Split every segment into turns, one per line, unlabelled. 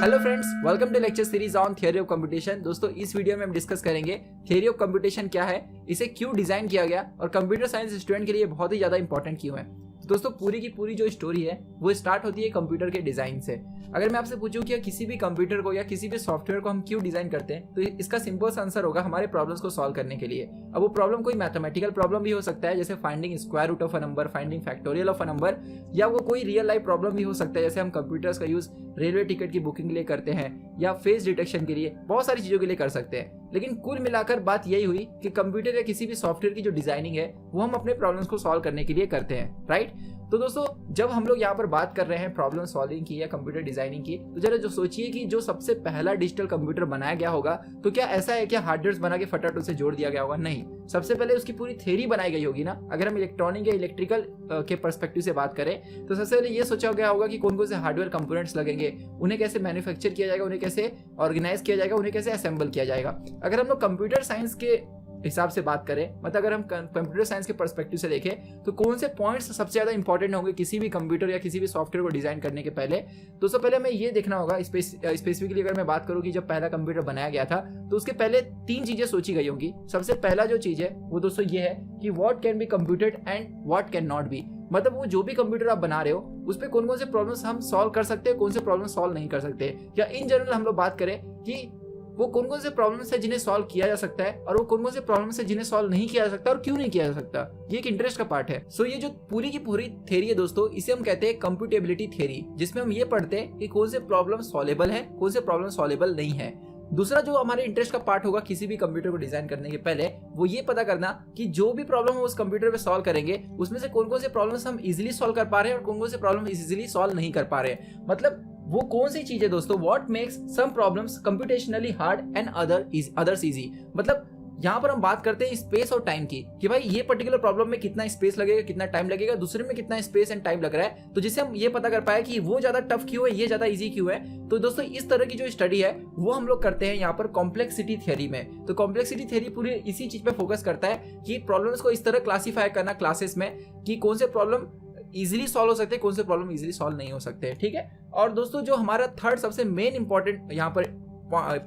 Hello friends, welcome to lecture series on theory of computation. दोस्तों, इस video में हम डिस्कस करेंगे थ्योरी ऑफ कंप्यूटेशन क्या है, इसे क्यों डिजाइन किया गया और कंप्यूटर साइंस स्टूडेंट के लिए बहुत ही ज्यादा इंपॉर्टेंट क्यों है। तो दोस्तों, पूरी की पूरी जो स्टोरी है वो स्टार्ट होती है कंप्यूटर के डिजाइन से। अगर मैं आपसे पूछूं कि किसी भी कंप्यूटर को या किसी भी सॉफ्टवेयर को हम क्यों डिजाइन करते हैं, तो इसका सिंपल सा आंसर होगा हमारे प्रॉब्लम्स को सॉल्व करने के लिए। अब वो प्रॉब्लम कोई मैथमेटिकल प्रॉब्लम भी हो सकता है, जैसे finding square root of a number, finding factorial of a number, या वो कोई रियल लाइफ प्रॉब्लम भी हो सकता है, जैसे हम कंप्यूटर्स का यूज रेलवे टिकट की बुकिंग के लिए करते हैं या फेस डिटेक्शन के लिए, बहुत सारी चीजों के लिए कर सकते हैं। लेकिन कुल मिलाकर बात यही हुई कि कंप्यूटर या किसी भी सॉफ्टवेयर की जो डिजाइनिंग है वो हम अपने प्रॉब्लम्स को सॉल्व करने के लिए करते हैं, राइट। तो दोस्तों, जब हम लोग यहाँ पर बात कर रहे हैं प्रॉब्लम सॉल्विंग की या कंप्यूटर डिजाइनिंग की, तो जरा जो सोचिए कि जो सबसे पहला डिजिटल कंप्यूटर बनाया गया होगा, तो क्या ऐसा है क्या हार्डवेयर बना के फटाफट उसे जोड़ दिया गया होगा? नहीं, सबसे पहले उसकी पूरी थ्योरी बनाई गई होगी ना। अगर हम इलेक्ट्रॉनिक या इलेक्ट्रिकल के पर्सपेक्टिव से बात करें, तो सबसे पहले ये सोचा गया होगा कि कौन कौन से हार्डवेयर कंपोनेंट्स लगेंगे, उन्हें कैसे मैन्युफैक्चर किया जाएगा, उन्हें कैसे ऑर्गेनाइज किया जाएगा, उन्हें कैसे असेंबल किया जाएगा। अगर हम लोग कंप्यूटर साइंस के हिसाब से बात करें, मतलब अगर हम कंप्यूटर साइंस के पर्सपेक्टिव से देखें, तो कौन से पॉइंट्स सबसे ज्यादा इंपॉर्टेंट होंगे किसी भी कंप्यूटर या किसी भी सॉफ्टवेयर को डिजाइन करने के पहले। दोस्तों, पहले हमें ये देखना होगा, स्पेसिफिकली अगर मैं बात करूं कि जब पहला कंप्यूटर बनाया गया था, तो उसके पहले तीन चीजें सोची गई होंगी। सबसे पहला जो चीज है वो दोस्तों ये है कि what can be computed and what can not be. मतलब वो जो भी कंप्यूटर आप बना रहे हो उस पे कौन कौन से प्रॉब्लम्स हम सॉल्व कर सकते हैं, कौन से प्रॉब्लम सॉल्व नहीं कर सकते, या इन जनरल हम लोग बात करें कि वो कौन कौन से प्रॉब्लम्स है जिन्हें सॉल्व किया जा सकता है और वो कौन कौन से प्रॉब्लम्स है जिन्हें सॉल्व नहीं किया जा सकता और क्यों नहीं किया जा सकता। ये एक इंटरेस्ट का पार्ट है। सो ये जो पूरी की पूरी थ्योरी है दोस्तों, इसे हम कहते हैं कंप्यूटेबिलिटी थ्योरी, जिसमें हम ये पढ़ते हैं कि कौन से प्रॉब्लम सॉल्वेबल है, कौन से प्रॉब्लम सॉल्वेबल नहीं है। दूसरा जो हमारे इंटरेस्ट का पार्ट होगा किसी भी कंप्यूटर को डिजाइन करने के पहले, वो ये पता करना कि जो भी प्रॉब्लम हम उस कंप्यूटर पे सॉल्व करेंगे उसमें से कौन कौन से प्रॉब्लम्स हम इजीली सॉल्व कर पा रहे हैं और कौन कौन से प्रॉब्लम इजीली सॉल्व नहीं कर पा रहे हैं। मतलब वो कौन सी चीज है दोस्तों, what makes some problems computationally hard and others easy. मतलब यहाँ पर हम बात करते हैं स्पेस और टाइम की, कि भाई ये पर्टिकुलर प्रॉब्लम में कितना स्पेस लगेगा, कितना टाइम लगेगा, दूसरे में कितना स्पेस एंड टाइम लग रहा है, तो जिससे हम ये पता कर पाए कि वो ज्यादा टफ क्यों है, ये ज्यादा इजी क्यों है। तो दोस्तों, इस तरह की जो स्टडी है वो हम लोग करते हैं यहाँ पर कॉम्प्लेक्सिटी थ्योरी में। तो कॉम्प्लेक्सिटी थ्योरी पूरी इसी चीज पे फोकस करता है कि प्रॉब्लम्स को इस तरह क्लासीफाई करना क्लासेस में कि कौन से प्रॉब्लम इजीली सॉल्व हो सकते हैं, कौन से प्रॉब्लम इजीली सॉल्व नहीं हो सकते, ठीक है। और दोस्तों, जो हमारा थर्ड सबसे मेन इंपॉर्टेंट यहाँ पर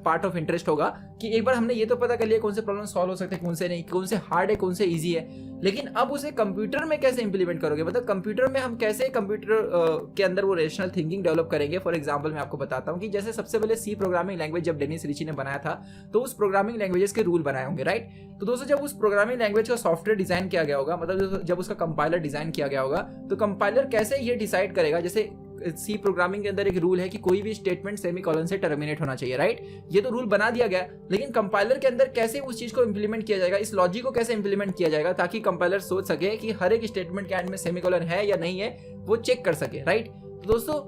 पार्ट ऑफ इंटरेस्ट होगा कि एक बार हमने ये तो पता कर लिया कौन से प्रॉब्लम सॉल्व हो सकते हैं, कौन से नहीं, कौन से हार्ड है, कौन से इजी है, लेकिन अब उसे कंप्यूटर में कैसे इंप्लीमेंट करोगे। मतलब कंप्यूटर में हम कैसे कंप्यूटर के अंदर वो रेशनल थिंकिंग डेवलप करेंगे। फॉर एग्जांपल मैं आपको बताता हूँ कि जैसे सबसे पहले सी प्रोग्रामिंग लैंग्वेज जब डेनिस रिची ने बनाया था, तो उस प्रोग्रामिंग लैंग्वेजेस के रूल बनाए होंगे, राइट। तो दोस्तों, जब उस प्रोग्रामिंग लैंग्वेज का सॉफ्टवेयर डिजाइन किया गया होगा, मतलब जब उसका कंपाइलर डिजाइन किया गया होगा, तो कंपाइलर कैसे ये डिसाइड करेगा, जैसे सी प्रोग्रामिंग के अंदर एक रूल है कि कोई भी स्टेटमेंट सेमीकोलन से टर्मिनेट होना चाहिए, राइट। ये तो रूल बना दिया गया, लेकिन कंपाइलर के अंदर कैसे उस चीज को इंप्लीमेंट किया जाएगा, इस लॉजिक को कैसे इंप्लीमेंट किया जाएगा, ताकि कंपाइलर सोच सके कि हर एक स्टेटमेंट के एंड में सेमीकोलन है या नहीं है, वो चेक कर सके, राइट। तो दोस्तों,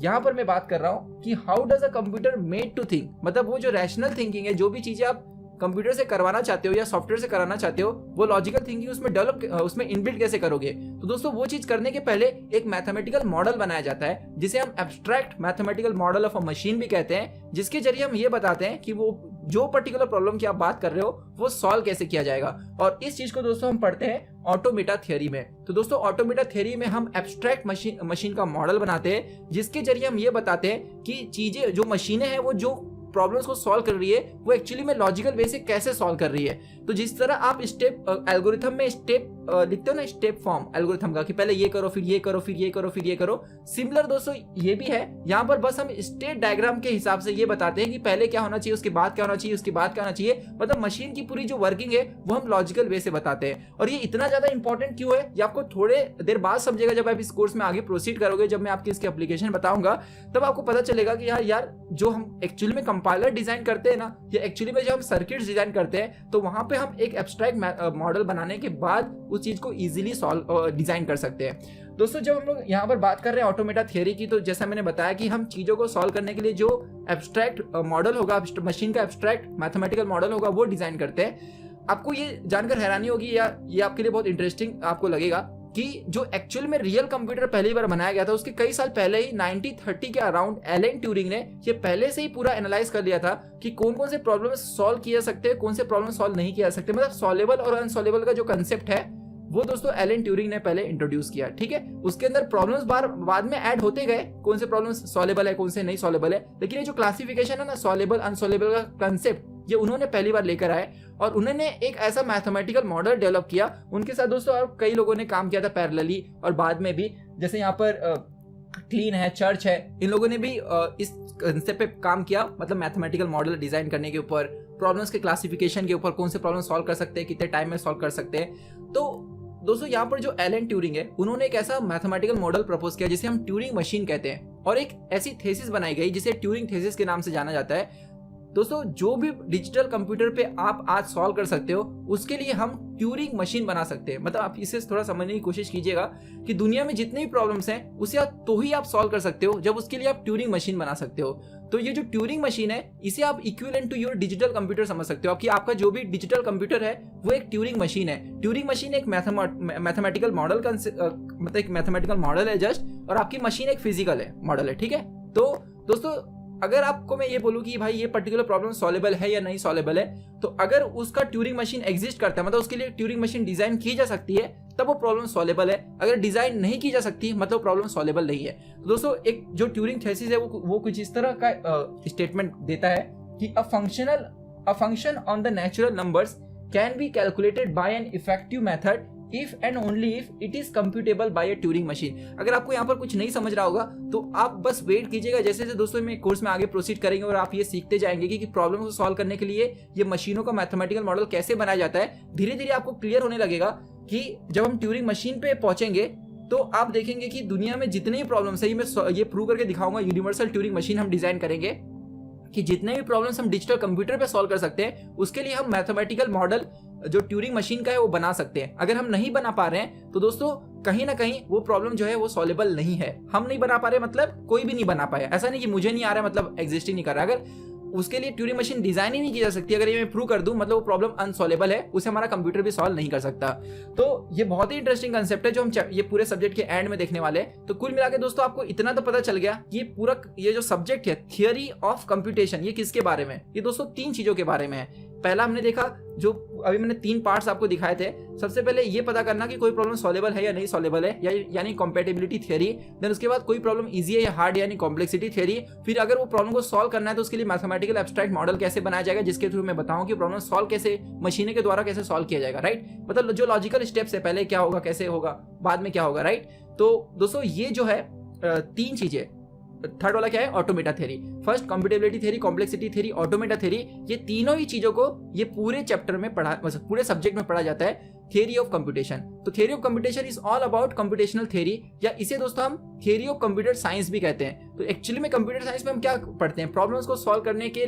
यहां पर मैं बात कर रहा हूं कि how does a computer made to think. मतलब वो जो रैशनल थिंकिंग है, जो भी चीजें आप कंप्यूटर से करवाना चाहते हो या सॉफ्टवेयर से कराना चाहते हो, वो लॉजिकल थिंकिंग उसमें डेवलप, उसमें इनबिल्ट कैसे करोगे। तो दोस्तों, वो चीज करने के पहले एक मैथमेटिकल मॉडल बनाया जाता है, जिसे हम abstract mathematical model of a machine भी कहते हैं, जिसके जरिए हम ये बताते हैं कि वो जो पर्टिकुलर प्रॉब्लम की आप बात कर रहे हो वो सॉल्व कैसे किया जाएगा। और इस चीज को दोस्तों हम पढ़ते हैं ऑटोमेटा थ्योरी में। तो दोस्तों, ऑटोमेटा थ्योरी में हम एब्स्ट्रैक्ट मशीन का मॉडल बनाते हैं, जिसके जरिए हम ये बताते हैं कि चीजें, जो मशीनें हैं, वो जो प्रॉब्लम्स को सॉल्व कर रही है वो एक्चुअली में लॉजिकल वे से कैसे सॉल्व कर रही है। तो जिस तरह आप स्टेप एल्गोरिथम में स्टेप लिखते हो ना, स्टेप फॉर्म एल्गोरिथम का, कि पहले ये करो, फिर ये करो, फिर ये करो, फिर ये करो, सिमिलर दोस्तों ये भी है। यहाँ पर बस हम स्टेट डायग्राम के हिसाब से ये बताते हैं कि पहले क्या होना चाहिए, उसके बाद क्या होना चाहिए, उसके बाद क्या होना चाहिए। मतलब मशीन की पूरी जो वर्किंग है वो हम लॉजिकल वे से बताते हैं। और ये इतना ज्यादा इंपॉर्टेंट क्यों है, ये आपको थोड़े देर बाद समझेगा जब आप इस कोर्स में आगे प्रोसीड करोगे। जब मैं आपकी इसकी एप्लीकेशन बताऊंगा तब आपको पता चलेगा कि यार जो हम एक्चुअली में कंपाइलर डिजाइन करते हैं ना, या एक्चुअली में जब हम सर्किट्स डिजाइन करते हैं, तो वहां पे हम एक एब्स्ट्रैक्ट मॉडल बनाने के बाद उस चीज को इजीली सॉल्व डिजाइन कर सकते हैं। दोस्तों, जब हम लोग यहाँ पर बात कर रहे हैं ऑटोमेटा थ्योरी की, तो जैसा मैंने बताया कि हम चीजों को सॉल्व करने के लिए जो एब्स्ट्रैक्ट मॉडल होगा, मशीन का एब्स्ट्रैक्ट मैथमेटिकल मॉडल होगा, वो डिजाइन करते हैं। आपको ये जानकर हैरानी होगी या ये आपके लिए बहुत इंटरेस्टिंग आपको लगेगा कि जो एक्चुअल में रियल कंप्यूटर पहली बार बनाया गया था, उसके कई साल पहले ही 1930 के अराउंड एलन ट्यूरिंग ने ये पहले से ही पूरा एनालाइज कर लिया था कि कौन कौन से प्रॉब्लम सॉल्व किए सकते हैं, कौन से प्रॉब्लम सॉल्व नहीं किया सकते। मतलब सॉल्वेबल और अनसॉल्वेबल का जो कंसेप्ट है वो दोस्तों एलन ट्यूरिंग ने पहले इंट्रोड्यूस किया, ठीक है। उसके अंदर प्रॉब्लम्स बाद में ऐड होते गए, कौन से प्रॉब्लम्स सॉल्वेबल है कौन से नहीं सॉल्वेबल है, लेकिन ये जो क्लासिफिकेशन है ना सॉल्वेबल अनसॉल्वेबल का कंसेप्ट, ये उन्होंने पहली बार लेकर आए और उन्होंने एक ऐसा मैथमेटिकल मॉडल डेवलप किया। उनके साथ दोस्तों और कई लोगों ने काम किया था पैरेलली, और बाद में भी जैसे यहाँ पर क्लीन है, चर्च है, इन लोगों ने भी इस कंसेप्ट पे काम किया, मतलब मैथमेटिकल मॉडल डिजाइन करने के ऊपर, प्रॉब्लम्स के क्लासिफिकेशन के ऊपर, कौन से प्रॉब्लम सॉल्व कर सकते हैं, कितने टाइम में सॉल्व कर सकते हैं। तो दोस्तों यहाँ पर जो एलन ट्यूरिंग है, उन्होंने एक ऐसा मैथमेटिकल मॉडल प्रपोज किया जिसे हम ट्यूरिंग मशीन कहते हैं, और एक ऐसी थेसिस बनाई गई जिसे ट्यूरिंग थेसिस के नाम से जाना जाता है। दोस्तों जो भी डिजिटल कंप्यूटर पे आप आज सॉल्व कर सकते हो, उसके लिए हम ट्यूरिंग मशीन बना सकते हैं। मतलब आप इसे थोड़ा समझने की कोशिश कीजिएगा कि दुनिया में जितने भी प्रॉब्लम्स हैं उसे आप तो ही आप सॉल्व कर सकते हो जब उसके लिए आप ट्यूरिंग मशीन बना सकते हो। तो ये जो ट्यूरिंग मशीन है, इसे आप equivalent to your digital computer समझ सकते हो, कि आपका जो भी डिजिटल कंप्यूटर है वो एक ट्यूरिंग मशीन है। ट्यूरिंग मशीन एक मैथमेटिकल मॉडल मतलब एक मैथमेटिकल मॉडल है जस्ट, और आपकी मशीन एक फिजिकल है मॉडल है, ठीक है। तो दोस्तों अगर आपको मैं ये बोलूं कि भाई ये पर्टिकुलर प्रॉब्लम सॉल्वेबल है या नहीं सॉल्वेबल है, तो अगर उसका ट्यूरिंग मशीन एग्जिस्ट करता है, मतलब उसके लिए ट्यूरिंग मशीन डिजाइन की जा सकती है, तब वो प्रॉब्लम सॉल्वेबल है। अगर डिजाइन नहीं की जा सकती मतलब प्रॉब्लम सॉल्वेबल नहीं है। तो दोस्तों एक जो ट्यूरिंग थेसिस है वो कुछ इस तरह का स्टेटमेंट देता है कि a function on the natural numbers can be calculated by an effective method if and only if it is computable by a Turing machine। अगर आपको यहाँ पर कुछ नहीं समझ रहा होगा तो आप बस वेट कीजिएगा, जैसे जैसे दोस्तों में कोर्स में आगे प्रोसीड करेंगे और आप ये सीखते जाएंगे कि प्रॉब्लम को सॉल्व करने के लिए ये मशीनों का मैथमेटिकल मॉडल कैसे बनाया जाता है। धीरे धीरे आपको क्लियर होने लगेगा कि जब हम ट्यूरिंग मशीन पे पहुंचेंगे तो आप देखेंगे कि दुनिया में जितने भी प्रॉब्लम्स है, मैं ये प्रूव करके दिखाऊंगा, यूनिवर्सल ट्यूरिंग मशीन हम डिजाइन करेंगे कि जितने भी प्रॉब्लम्स हम डिजिटल कंप्यूटर पे सॉल्व कर सकते हैं, उसके लिए हम मैथमेटिकल मॉडल जो ट्यूरिंग मशीन का है वो बना सकते हैं। अगर हम नहीं बना पा रहे हैं तो दोस्तों कहीं ना कहीं वो प्रॉब्लम जो है वो सॉल्वेबल नहीं है। हम नहीं बना पा रहे मतलब कोई भी नहीं बना पाया, ऐसा नहीं कि मुझे नहीं आ रहा है मतलब एग्जिस्ट ही नहीं कर रहा। अगर उसके लिए ट्यूरिंग मशीन डिजाइन ही नहीं की जा सकती, अगर ये मैं प्रूव कर दूं मतलब वो प्रॉब्लम अनसॉल्वेबल है, उसे हमारा कंप्यूटर भी सॉल्व नहीं कर सकता। तो ये बहुत ही इंटरेस्टिंग कंसेप्ट है जो हम ये पूरे सब्जेक्ट के एंड में देखने वाले हैं। तो कुल मिला के दोस्तों आपको इतना तो पता चल गया कि ये जो सब्जेक्ट है थियरी ऑफ कंप्यूटेशन, ये किसके बारे में, ये दोस्तों 3 चीजों के बारे में है। पहला हमने देखा, जो अभी मैंने 3 पार्ट्स आपको दिखाए थे, सबसे पहले ये पता करना कि कोई प्रॉब्लम सॉल्वेबल है या नहीं सॉल्वेबल है, यानी कॉम्पेटिबिलिटी थ्योरी। देन उसके बाद कोई प्रॉब्लम इजी है या हार्ड यानी कॉम्प्लेक्सिटी थ्योरी। फिर अगर वो प्रॉब्लम को सॉल्व करना है तो उसके लिए मैथमेटिकल एब्स्ट्रैक्ट मॉडल कैसे बनाया जाएगा, जिसके थ्रू मैं बताऊं कि प्रॉब्लम सॉल्व कैसे मशीनों के द्वारा कैसे सॉल्व किया जाएगा, राइट। मतलब जो लॉजिकल स्टेप्स है, पहले क्या होगा, कैसे होगा, बाद में क्या होगा, राइट। तो दोस्तों ये जो है 3 चीजें, थर्ड वाला क्या है, automata theory. First computability theory, complexity theory, automata theory. ये तीनों ही चीजों को ये पूरे चैप्टर में पूरे सब्जेक्ट में पढ़ा जाता है, थियरी ऑफ कंप्यूटेशन। तो theory of computation is all about computational theory, या इसे दोस्तों हम थियरी ऑफ कंप्यूटर साइंस भी कहते हैं। तो एक्चुअली में कंप्यूटर साइंस में हम क्या पढ़ते हैं, प्रॉब्लम्स को सॉल्व करने के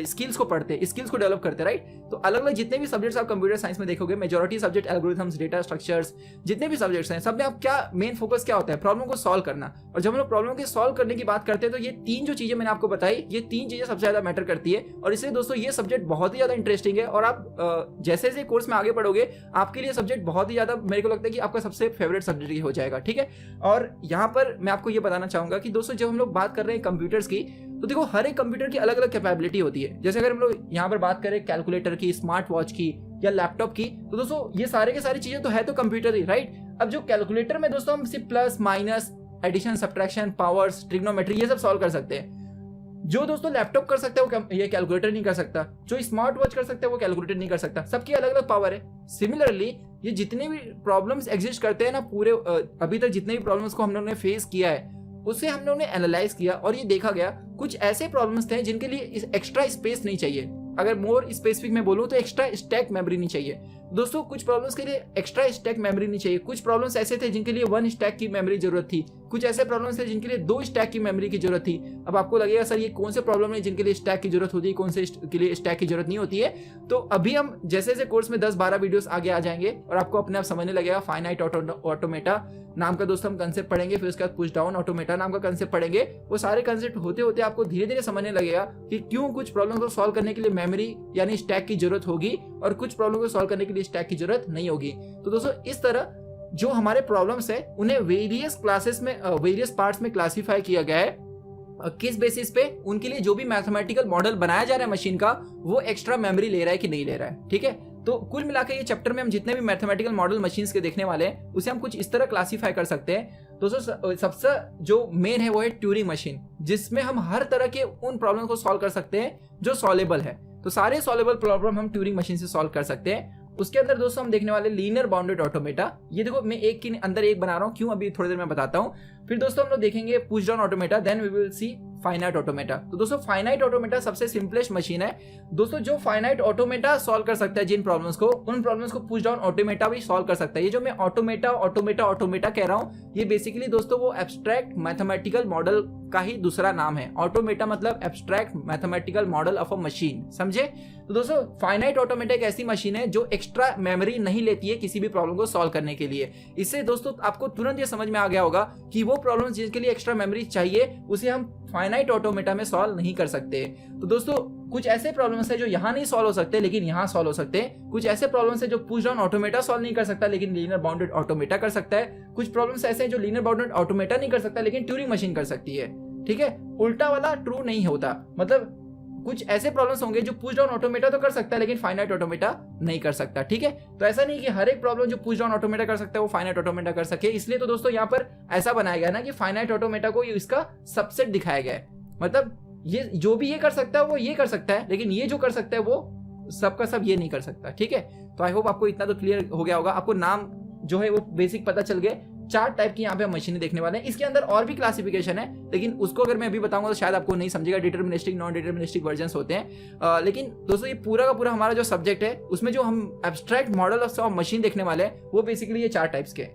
स्किल्स को पढ़ते हैं, स्किल्स को डेवलप करते हैं, राइट। तो अलग अलग जितने भी सब्जेक्ट्स आप कंप्यूटर साइंस में देखोगे, majority subject, algorithms, data structures, जितने भी सब्जेक्ट्स हैं, सब में आप क्या मेन फोकस क्या होता है, प्रॉब्लम को सॉल्व करना। और जब हम लोग प्रॉब्लम के सॉल्व करने की बात करते हैं तो ये 3 जो चीजें मैंने आपको बताई, ये 3 चीजें सबसे ज्यादा मैटर करती है। और इसलिए दोस्तों ये सब्जेक्ट बहुत ही ज्यादा इंटरेस्टिंग है, और आप जैसे जैसे कोर्स में आगे पढ़ोगे आपके लिए सब्जेक्ट बहुत ही ज्यादा, मेरे को लगता है कि आपका सबसे फेवरेट सब्जेक्ट ही हो जाएगा, ठीक है। और यहाँ पर मैं आपको ये बताना चाहूंगा कि दोस्तों जब हम लोग बात कर रहे हैं कंप्यूटर्स की, तो देखो हर एक कंप्यूटर की अलग अलग कैपेबिलिटी होती है। जैसे अगर हम लोग यहाँ पर बात करें कैलकुलेटर की, स्मार्ट वॉच की या लैपटॉप की, तो दोस्तों ये सारे के सारी चीजें तो है तो कंप्यूटर ही, राइट। अब जो कैलकुलेटर में दोस्तों हम सिर्फ plus minus, addition, subtraction, powers, trigonometry, ये सब सॉल्व कर सकते हैं। जो दोस्तों लैपटॉप कर सकता है वो ये कैलकुलेटर नहीं कर सकता, जो स्मार्ट वॉच कर सकता है वो कैलकुलेटर नहीं कर सकता। सबकी अलग अलग पावर है। सिमिलरली ये जितने भी प्रॉब्लम्स एग्जिस्ट करते हैं ना, पूरे अभी तक जितने भी प्रॉब्लम्स को हम लोगों ने फेस किया है, उसे हम लोगों ने एनालाइज किया और ये देखा गया कुछ ऐसे प्रॉब्लम्स थे जिनके लिए एक्स्ट्रा स्पेस नहीं चाहिए। अगर मोर स्पेसिफिक में बोलूं तो एक्स्ट्रा स्टैक मेमोरी नहीं चाहिए। दोस्तों कुछ प्रॉब्लम्स के लिए एक्स्ट्रा स्टैक मेमोरी नहीं चाहिए। कुछ प्रॉब्लम्स ऐसे थे जिनके लिए 1 स्टैक की मेमोरी जरूरत थी, कुछ ऐसे प्रॉब्लम्स थे जिनके लिए 2 स्टैक की मेमोरी की जरूरत थी। अब आपको लगेगा सर ये कौन से प्रॉब्लम है जिनके लिए स्टैक की जरूरत होती है, कौन से के लिए स्टैक की जरूरत नहीं होती है। तो अभी हम जैसे जैसे कोर्स में 10-12 वीडियोस आगे आ जाएंगे और आपको अपने आप समझने लगेगा। फाइनाइट ऑटोमेटा नाम का दोस्तों हम कंसेप्ट पढ़ेंगे, फिर उसके बाद पुश डाउन ऑटोमेटा नाम का कंसेप्ट पढ़ेंगे। वो सारे कंसेप्ट होते होते आपको धीरे धीरे समझने लगेगा कि क्यों कुछ प्रॉब्लम को सॉल्व करने के लिए मेमोरी यानी स्टैक की जरूरत होगी और कुछ प्रॉब्लम को सॉल्व करने के लिए स्टैक की जरूरत नहीं होगी। तो दोस्तों इस तरह जो हमारे प्रॉब्लम्स है उन्हें वेरियस क्लासेस में, वेरियस पार्ट्स में क्लासिफाई किया गया है। किस बेसिस पे, उनके लिए जो भी मैथमेटिकल मॉडल बनाया जा रहा है मशीन का, वो एक्स्ट्रा मेमोरी ले रहा है कि नहीं ले रहा है, ठीक है। तो कुल मिलाकर ये चैप्टर में हम जितने भी मैथमेटिकल मॉडल मशीन्स के देखने वाले हैं उसे हम कुछ इस तरह क्लासीफाई कर सकते हैं। दोस्तों सबसे जो मेन है वो है ट्यूरिंग मशीन, जिसमें हम हर तरह के उन प्रॉब्लम को सॉल्व कर सकते हैं जो सॉल्वेबल है। तो सारे सॉल्वेबल प्रॉब्लम हम ट्यूरिंग मशीन से सॉल्व कर सकते हैं। उसके अंदर दोस्तों हम देखने वाले लीनियर बाउंडेड ऑटोमेटा। ये देखो मैं एक के अंदर एक बना रहा हूँ, क्यों अभी थोड़ी देर में बताता हूँ। फिर दोस्तों हम लोग देखेंगे push down automata, then we will see finite automata. तो दोस्तों फाइनाइट ऑटोमेटा सबसे सिंपलेस्ट मशीन है दोस्तों, जो फाइनाइट ऑटोमेटा सॉल्व कर सकता है जिन प्रॉब्लम्स को, उन प्रॉब्लम्स को पुश डाउन ऑटोमेटा भी सॉल्व कर सकता है। ये जो मैं ऑटोमेटा कह रहा हूँ, ये बेसिकली दोस्तों वो एब्स्ट्रैक्ट मैथमेटिकल मॉडल का ही दूसरा नाम है। ऑटोमेटा मतलब abstract mathematical model of a machine, समझे। तो दोस्तों फाइनाइट ऑटोमेटा एक ऐसी मशीन है जो एक्स्ट्रा मेमोरी नहीं लेती है किसी भी प्रॉब्लम को सॉल्व करने के लिए। इससे दोस्तों आपको तुरंत ये समझ में आ गया होगा कि वो प्रॉब्लम जिसके लिए एक्स्ट्रा मेमोरी चाहिए उसे हम फाइनाइट ऑटोमेटा में सॉल्व नहीं कर सकते। तो दोस्तों कुछ ऐसे प्रॉब्लम्स है जो यहाँ नहीं सॉल्व हो सकते लेकिन यहाँ सॉल्व हो सकते हैं। कुछ ऐसे प्रॉब्लम्स है जो पुश डाउन ऑटोमेटा सॉल्व नहीं कर सकता लेकिन लीनियर बाउंडेड ऑटोमेटा कर सकता है। कुछ प्रॉब्लम्स ऐसे हैं जो लीनियर बाउंडेड ऑटोमेटा नहीं कर सकता लेकिन ट्यूरिंग मशीन कर सकती है। ठीक है, उल्टा वाला ट्रू नहीं होता, मतलब कुछ ऐसे प्रॉब्लम्स होंगे जो पुश डाउन ऑटोमेटा तो कर सकता है लेकिन फाइनाइट ऑटोमेटा नहीं कर सकता। ठीक है, तो ऐसा नहीं कि हर एक प्रॉब्लम जो पुश डाउन ऑटोमेटा कर सकता है वो फाइनाइट ऑटोमेटा कर सके। इसलिए तो दोस्तों यहाँ पर ऐसा बनाया गया ना कि फाइनाइट ऑटोमेटा को इसका सबसेट दिखाया गया है, मतलब ये जो भी ये कर सकता है वो ये कर सकता है, लेकिन ये जो कर सकता है वो सबका सब ये नहीं कर सकता। ठीक है, तो आई होप आपको इतना तो क्लियर हो गया होगा, आपको नाम जो है वो बेसिक पता चल गए। 4 टाइप की यहाँ पे हम मशीनें देखने वाले हैं। इसके अंदर और भी क्लासिफिकेशन है लेकिन उसको अगर मैं अभी बताऊंगा तो शायद आपको नहीं समझेगा। डिटरमिनिस्टिक, नॉन डिटरमिनिस्टिक वर्जन्स होते हैं। लेकिन दोस्तों ये पूरा का पूरा हमारा जो सब्जेक्ट है उसमें जो हम एब्स्ट्रैक्ट मॉडल ऑफ मशीन देखने वाले हैं वो बेसिकली ये 4 टाइप्स के।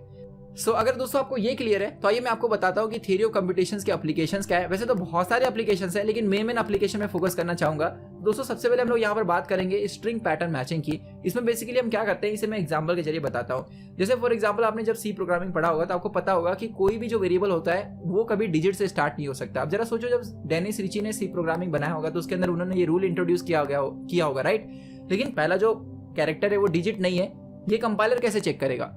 सो अगर दोस्तों आपको ये क्लियर है तो आइए मैं आपको बताता हूँ कि थ्योरी ऑफ कंप्यूटेशंस के एप्लीकेशंस क्या है। वैसे तो बहुत सारे एप्लीकेशंस हैं लेकिन मेन एप्लीकेशन में फोकस करना चाहूंगा। दोस्तों सबसे पहले हम लोग यहाँ पर बात करेंगे स्ट्रिंग पैटर्न मैचिंग की। इसमें बेसिकली हम क्या करते हैं इसे मैं एग्जांपल के जरिए बताता हूँ। जैसे फॉर एग्जांपल आपने जब सी प्रोग्रामिंग पढ़ा होगा तो आपको पता होगा कि कोई भी जो वेरिएबल होता है वो कभी डिजिट से स्टार्ट नहीं हो सकता। अब जरा सोचो जब डेनिस रिची ने सी प्रोग्रामिंग बनाया होगा तो उसके अंदर उन्होंने ये रूल इंट्रोड्यूस किया होगा, राइट। लेकिन पहला जो कैरेक्टर है वो डिजिट नहीं है, ये कंपाइलर कैसे चेक करेगा।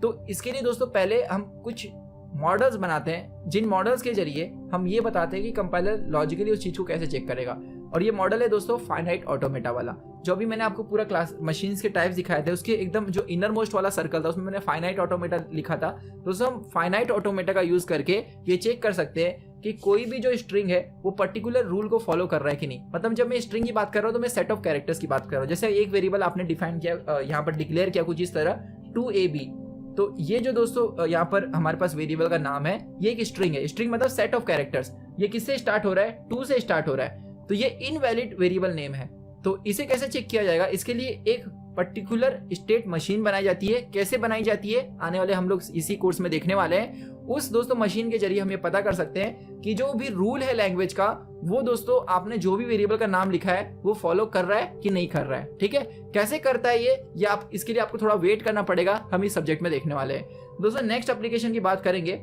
तो इसके लिए दोस्तों पहले हम कुछ मॉडल्स बनाते हैं जिन मॉडल्स के जरिए हम ये बताते हैं कि कंपाइलर लॉजिकली उस चीज को कैसे चेक करेगा। और ये मॉडल है दोस्तों फाइनाइट ऑटोमेटा वाला। जो अभी मैंने आपको पूरा क्लास मशीन्स के टाइप्स दिखाए थे उसके एकदम जो इनर मोस्ट वाला सर्कल था उसमें मैंने फाइनाइट ऑटोमेटा लिखा था। दोस्तों हम फाइनाइट ऑटोमेटा का यूज करके ये चेक कर सकते हैं कि कोई भी जो स्ट्रिंग है वो पर्टिकुलर रूल को फॉलो कर रहा है कि नहीं। मतलब जब मैं स्ट्रिंग की बात कर रहा हूँ तो मैं सेट ऑफ कैरेक्टर्स की बात कर रहा हूँ। जैसे एक वेरिएबल आपने डिफाइन किया, यहाँ पर डिक्लेयर किया कुछ इस तरह 2ab, तो ये जो दोस्तों यहाँ पर हमारे पास वेरिएबल का नाम है ये एक स्ट्रिंग है। स्ट्रिंग मतलब सेट ऑफ कैरेक्टर्स। ये किससे स्टार्ट हो रहा है, 2 से स्टार्ट हो रहा है, तो ये इनवैलिड वेरिएबल नेम है। तो इसे कैसे चेक किया जाएगा, इसके लिए एक पर्टिकुलर स्टेट मशीन बनाई जाती है। कैसे बनाई जाती है आने वाले हम लोग इसी कोर्स में देखने वाले हैं। उस दोस्तों मशीन के जरिए हम ये पता कर सकते हैं कि जो भी रूल है लैंग्वेज का वो दोस्तों आपने जो भी वेरिएबल का नाम लिखा है वो फॉलो कर रहा है कि नहीं कर रहा है। ठीक है, कैसे करता है ये आप इसके लिए आपको थोड़ा वेट करना पड़ेगा, हम इस सब्जेक्ट में देखने वाले हैं। दोस्तों नेक्स्ट एप्लीकेशन की बात करेंगे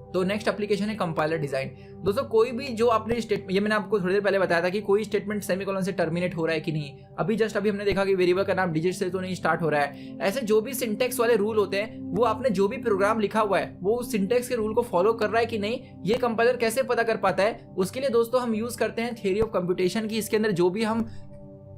तो नेक्स्ट एप्लीकेशन है कंपाइलर डिजाइन। दोस्तों कोई भी जो आपने स्टेटमेंट, ये मैंने आपको थोड़ी देर पहले बताया था कि कोई स्टेटमेंट सेमीकोलन से टर्मिनेट हो रहा है कि नहीं। अभी हमने देखा कि वेरिएबल का नाम डिजिट से तो नहीं स्टार्ट हो रहा है। ऐसे जो भी सिंटेक्स वाले रूल होते हैं वो आपने जो भी प्रोग्राम लिखा हुआ है वो उस सिंटेक्स के रूल को फॉलो कर रहा है कि नहीं, ये कंपाइलर कैसे पता कर पाता है। उसके लिए दोस्तों हम यूज करते हैं थ्योरी ऑफ कंप्यूटेशन की। इसके अंदर जो भी हम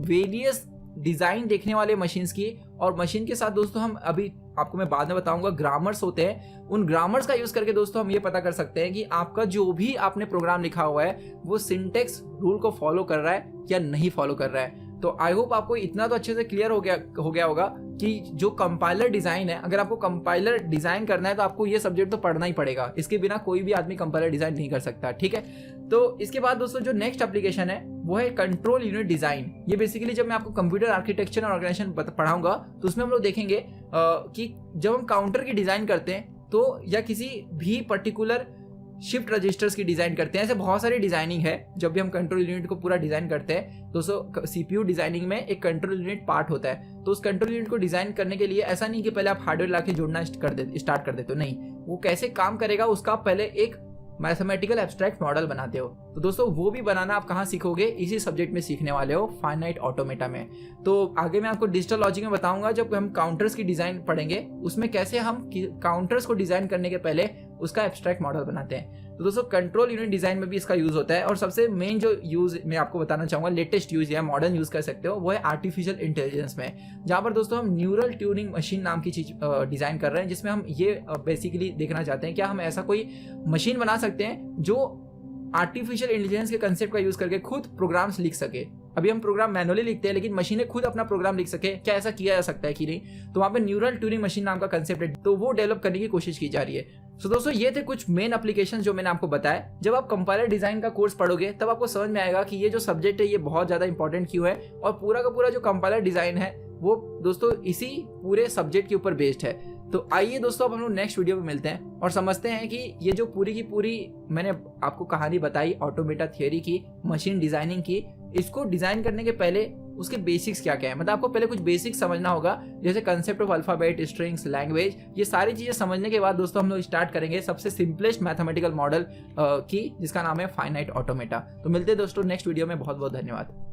वेरियस डिजाइन देखने वाले मशीन्स की, और मशीन के साथ दोस्तों हम अभी आपको मैं बाद में बताऊंगा ग्रामर्स होते हैं, उन ग्रामर्स का यूज करके दोस्तों हम ये पता कर सकते हैं कि आपका जो भी आपने प्रोग्राम लिखा हुआ है वो सिंटेक्स रूल को फॉलो कर रहा है या नहीं फॉलो कर रहा है। तो आई होप आपको इतना तो अच्छे से क्लियर हो गया होगा कि जो कंपाइलर डिजाइन है, अगर आपको कंपाइलर डिजाइन करना है तो आपको ये सब्जेक्ट तो पढ़ना ही पड़ेगा। इसके बिना कोई भी आदमी कंपाइलर डिजाइन नहीं कर सकता। ठीक है, तो इसके बाद दोस्तों जो नेक्स्ट एप्लीकेशन है वो है कंट्रोल यूनिट डिजाइन। ये बेसिकली जब मैं आपको कंप्यूटर आर्किटेक्चर और ऑर्गेनाइजेशन पढ़ाऊंगा तो उसमें हम लोग देखेंगे कि जब हम काउंटर की डिजाइन करते हैं तो या किसी भी पर्टिकुलर शिफ्ट रजिस्टर्स की डिजाइन करते हैं, ऐसे बहुत सारी डिजाइनिंग है। जब भी हम कंट्रोल यूनिट को पूरा डिजाइन करते हैं दोस्तों, सीपीयू डिजाइनिंग में एक कंट्रोल यूनिट पार्ट होता है। तो उस कंट्रोल यूनिट को डिजाइन करने के लिए ऐसा नहीं कि पहले आप हार्डवेयर लाके जोड़ना स्टार्ट कर देते हो, नहीं, वो कैसे काम करेगा उसका पहले एक मैथमेटिकल एब्स्ट्रैक्ट मॉडल बनाते हो। तो दोस्तों वो भी बनाना आप कहाँ सीखोगे, इसी सब्जेक्ट में सीखने वाले हो, फाइनाइट ऑटोमेटा में। तो आगे मैं आपको डिजिटल लॉजिक में बताऊंगा जब हम काउंटर्स की डिजाइन पढ़ेंगे उसमें कैसे हम काउंटर्स को डिजाइन करने के पहले उसका एब्स्ट्रैक्ट मॉडल बनाते हैं। तो दोस्तों कंट्रोल यूनिट डिजाइन में भी इसका यूज होता है, और सबसे मेन जो यूज मैं आपको बताना चाहूंगा, लेटेस्ट यूज या मॉडर्न यूज कर सकते हो, वो है आर्टिफिशियल इंटेलिजेंस में, जहां पर दोस्तों हम न्यूरल ट्यूनिंग मशीन नाम की चीज डिजाइन कर रहे हैं, जिसमें हम ये बेसिकली देखना चाहते हैं क्या हम ऐसा कोई मशीन बना सकते हैं जो आर्टिफिशियल इंटेलिजेंस के कंसेप्ट का यूज करके खुद प्रोग्राम्स लिख सके। अभी हम प्रोग्राम मैनुअली लिखते हैं, लेकिन मशीनें खुद अपना प्रोग्राम लिख सके, क्या ऐसा किया जा सकता है कि नहीं? तो वहां पे न्यूरल ट्यूनिंग मशीन नाम का कंसेप्ट है, तो वो डेवलप करने की कोशिश की जा रही है। सो दोस्तों ये थे कुछ मेन एप्लीकेशन जो मैंने आपको बताया। जब आप कंपाइलर डिजाइन का कोर्स पढ़ोगे तब आपको समझ में आएगा कि ये जो सब्जेक्ट है ये बहुत ज्यादा इंपॉर्टेंट क्यों है, और पूरा का पूरा जो कंपाइलर डिजाइन है वो दोस्तों इसी पूरे सब्जेक्ट के ऊपर बेस्ड है। तो आइए दोस्तों अब हम लोग नेक्स्ट वीडियो में मिलते हैं और समझते हैं कि ये जो पूरी की पूरी मैंने आपको कहानी बताई ऑटोमेटा थियरी की, मशीन डिजाइनिंग की, इसको डिजाइन करने के पहले उसके बेसिक्स क्या क्या है। मतलब आपको पहले कुछ बेसिक्स समझना होगा, जैसे concept of alphabet, strings, language, ये सारी चीजें समझने के बाद दोस्तों हम लोग स्टार्ट करेंगे सबसे सिंपलेस्ट मैथमेटिकल मॉडल की, जिसका नाम है फाइनाइट ऑटोमेटा। तो मिलते हैं दोस्तों नेक्स्ट वीडियो में। बहुत बहुत धन्यवाद।